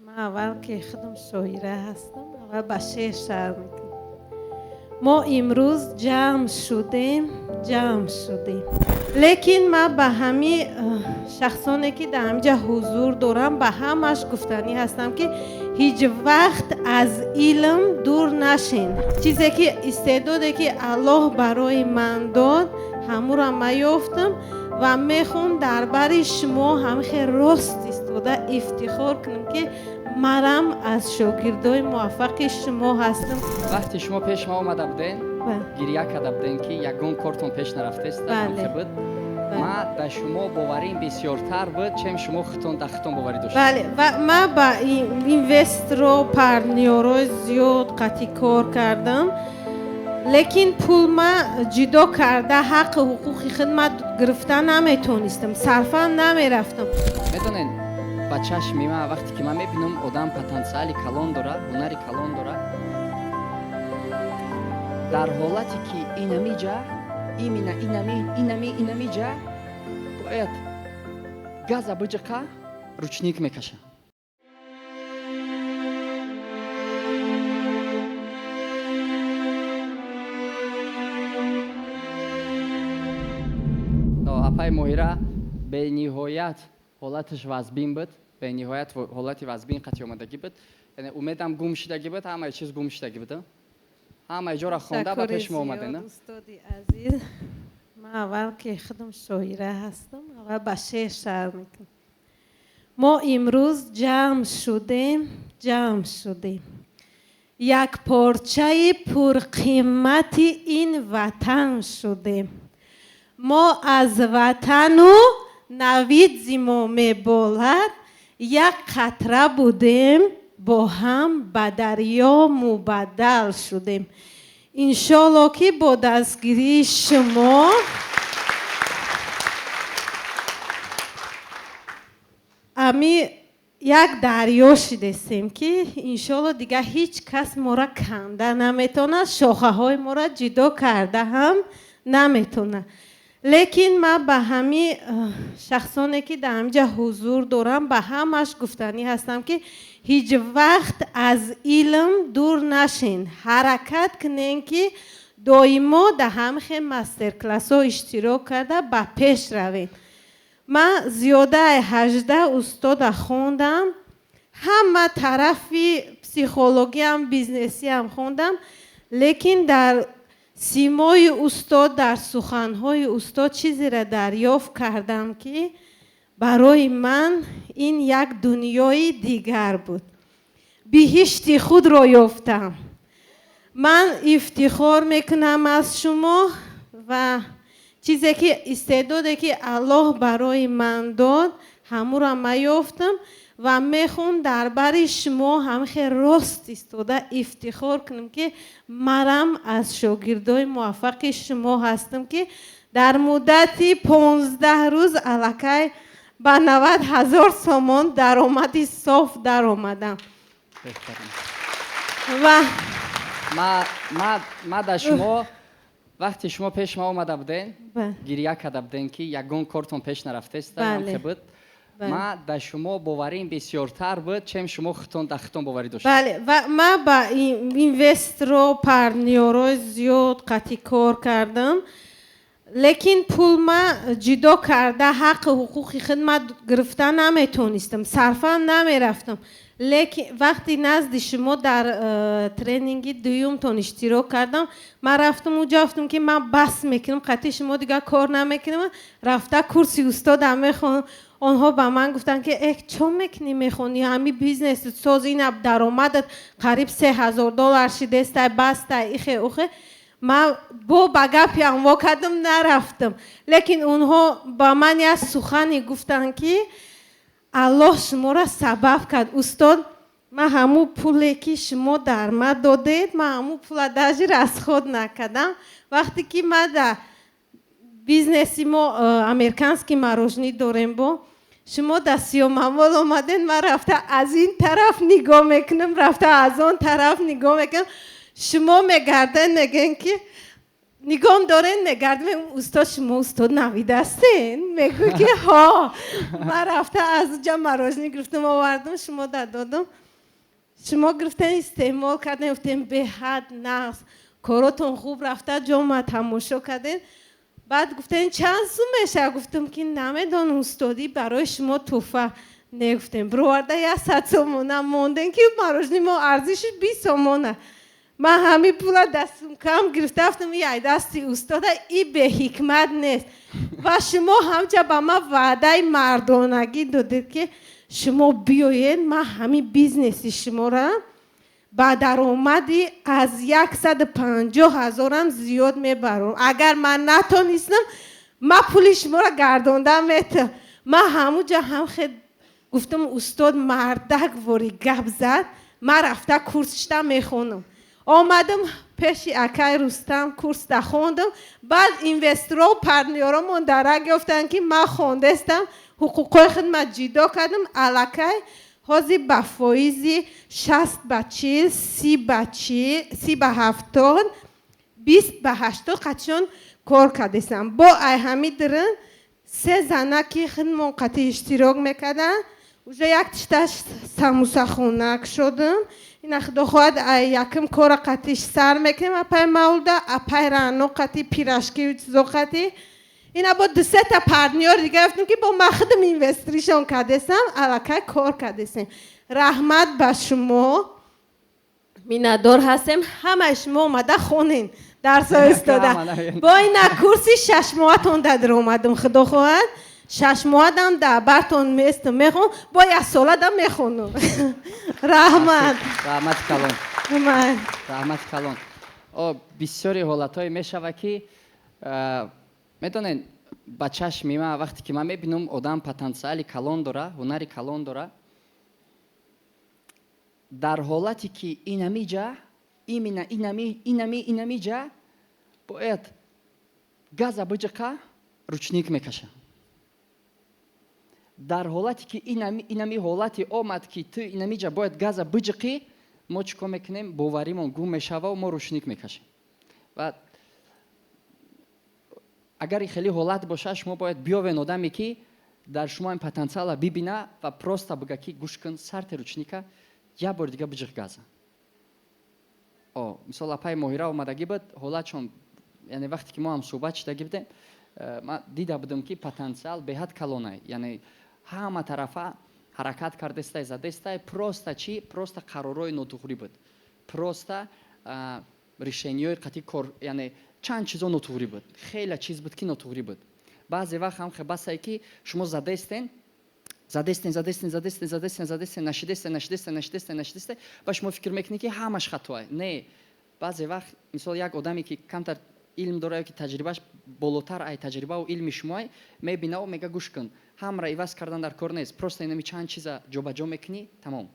من اول که خودم شاعره هستم اول با شعر شعر میکنم. ما امروز جمع شدیم لیکن من به همین شخصانی که در اینجا حضور دارم به همش گفتنی هستم که هیچ وقت از علم دور نشین. چیزی که استعدادی که الله برای من داد همون را من یافتم و میخوام درباره شما هم خیلی راست استفاده افتخار کنم که مرم از شاگردای موفق شما هستم. وقتی شما پیش ما آمده بودین گریه کرده بودین که یگان کارتون پیش نرفته است بود ما در شما باوریم بسیارتر بود چیم شما خطون باوری داشتیم. بله و من با اینوستر و پارتنرای زیاد قطعی کار کردم لیکن پول ما جدا کرده حق حقوقی خدمت گرفتن نمیتونستم صرفا نمیرفتم. میدونین با چشمی من وقتی که من میبینم آدم پتانسیلی کلان داره هنری کلان داره در حالتی که اینمی جا اینمی جا باید گاز بجقه رучник میکشه. اپای موهیره به نهایت حالتش وزبین بود به نهایت حالتی وزبین قطعی آمدگی بود یعنی امیدم گم شدگی بود همه چیز گم شدگی بود همه جا را خونده و پیش ما آمده نه؟ استادی عزیز من اول که خودم شاعره هستم اول با شعر شعر میکنم. ما امروز جمع شدیم یک پارچه پرقیمت این وطن شدیم. ما از وطن و نوید زیما میبالد یک قطره بودیم با هم به دریا مبدل شدیم. انشالله که با دستگیری شما امی یک دریا شدیم که انشالله دیگه هیچ کس ما را کنده نمیتونه شاخه های ما را جدا کرده هم نمیتونه. لیکن من به همین شخصانی که در اینجا حضور دارم به همش گفتنی هستم که هیچ وقت از علم دور نشین. حرکت کنین که دائما در همه مستر کلاس ها اشتراک کرده به پیش روین. من زیاده 18 استاد خوندم همه طرفی پسیخولوژی هم بیزنسی هم خوندم لیکن در سیمای استاد در سخنهای استاد چیزی را دریافت کردم که برای من این یک دنیای دیگر بود. بهشت خود را یافتم. من افتخار میکنم از شما و چیزی که استعدادی که الله برای من داد همون را من یافتم و میخوام درباره شما هم خیلی راست استفاده افتخار کنم که مرم از شاگردای موفق شما هستم که در مدت 15 روز الکی با 90,000 تومان درآمد صاف در آمدم. و ما در شما وقتی شما پیش ما آمده بودین گریه کرده بودین که یگان کارتون پیش نرفته است بود ما در شما باوریم بسیارتر بود چیم شما خطون باوری داشتیم. بله و من با اینوستر و پارتنرای زیاد قطعی کار کردم لیکن پول ما جدا کرده حق حقوقی خدمت گرفتن نمیتونستم صرفا نمیرفتم. لیکن وقتی نزد شما در ترینینگ دویمتون اشتراک کردم من رفتم اونجا گفتم که من بس میکنم قطعی شما دیگه کار نمیکنم رفته کورسی استاد هم میخونم. آنها به من گفتن که چون میکنی میخونی همین بیزنس ساز این درآمدت قریب $3,000 شده است بسته ایخه اوخه من با گپی انوا کردم نرفتم لیکن اونها با من یک سخنی گفتن که الله شما را سبب کرد استاد من همون پولی که شما درآمد دادید من همون پول داجر از خود نکردم. وقتی که من در بیزنسی ما امریکانسکی ماروژنی داریم با شما در سیام اموال آمدین من رفته از این طرف نگاه میکنم رفته از اون طرف نگاه میکنم شما میگردن نگین که نگام داره نگرد میگم استاد شما استاد نوید هستین؟ میگه که ها من رفته از اونجا مراجعی گرفتم آوردم شما دادم شما گرفتن استعمال کردن گفتین به حد نقص کاراتون خوب رفته جامعه تماشا کردین بعد گفتن چند سو میشه گفتم که نمیدان استادی برای شما توفه نگفتم برورده یه 100 سومونه موندن که مراجعی ما ارزش 20 سومونه من همین پولا دستم کم گرفتم یه دستی استاد این به حکمت نیست و شما همچه با من وعده مردانگی دادید که شما بیاید من همین بیزنسی شما را با درآمدی از 150,000 هم زیاد میبرم اگر من نتونستم من پول شما را گرداندم من همونجا هم خیلی گفتم استاد مردک واری گپ زد من رفته کورسشتا میخونم آمدم پیش اکای رستم کورس دا خوندم بعد اینوسترها و پارتنرها من درک گفتن که من خوندستم حقوق خدمت جدا کردم الکای حاضی با فایزی 60 به 40 30 به 70 20 به 80 قطعان کار کردستم با همی درن 3 زنه که خدمت قطعی اشتراک میکردن اوجا یک تشتش سموسه خونک شدم این خدا خواهد یکم کار قطعیش سر میکنم اپای مولده اپای رانو قطعی پیراشکی و چیزو قطعی اینا با 2-3 تا پارتنر دیگه گفتم که با مخدم اینوستریشون کردستم علاقه کار کردستم رحمت به شما میندار هستم همه شما اومده خونین درس استاده با این کورسی 6 ماه تون در اومدم خدا خواهد 6 ماه دم در برتون میستم میخون با 1 ساله دم میخونم رحمت کلان رحمت کلان بسیاری حالتهای میشوه که میدونین با چشم من وقتی که من میبینم آدم پتانسیلی کلان داره هنری کلان داره در حالتی که اینمی جا اینمی جا باید گاز بجقه رучник میکشه در حالتی که اینمی حالتی آمد که تو اینمی جا باید گاز بجقی ما چیکار میکنیم باوریمون گم میشوه و ما رучник میکشیم و اگر خیلی حالت باشه شما باید بیاین آدمی که در شما این پتانسیل ببینه و پروستا بگه که گوش کن سرت رучника یه بار دیگه بجق گازا مثلا پای ماهیره اومدگی بود حالت چون یعنی وقتی که ما هم صحبت شدگی بودیم ما دیده بودم که پتانسیل به حد کلانه یعنی همه طرفا حرکت کردسته زدسته پروستا چی پروستا قرارای نوتوغری بود پروستا решениёи қати кор яъне чанд чизо нотуғрӣ буд хеле чиз буд ки нотуғрӣ буд баъзе вақт ҳам басае ки шумо задестен нашидесте ва шумо фикр мекунед ки ҳамаш хатое не баъзе вақт мисол як одаме ки камтар илм дорад ки таҷрибаш болотар ай таҷрибаву илми шумои мебинаву мега гӯш кун ҳамра иваз кардан дар кор нест просто инами чанд чиза ҷобаҷо мекунӣ тамом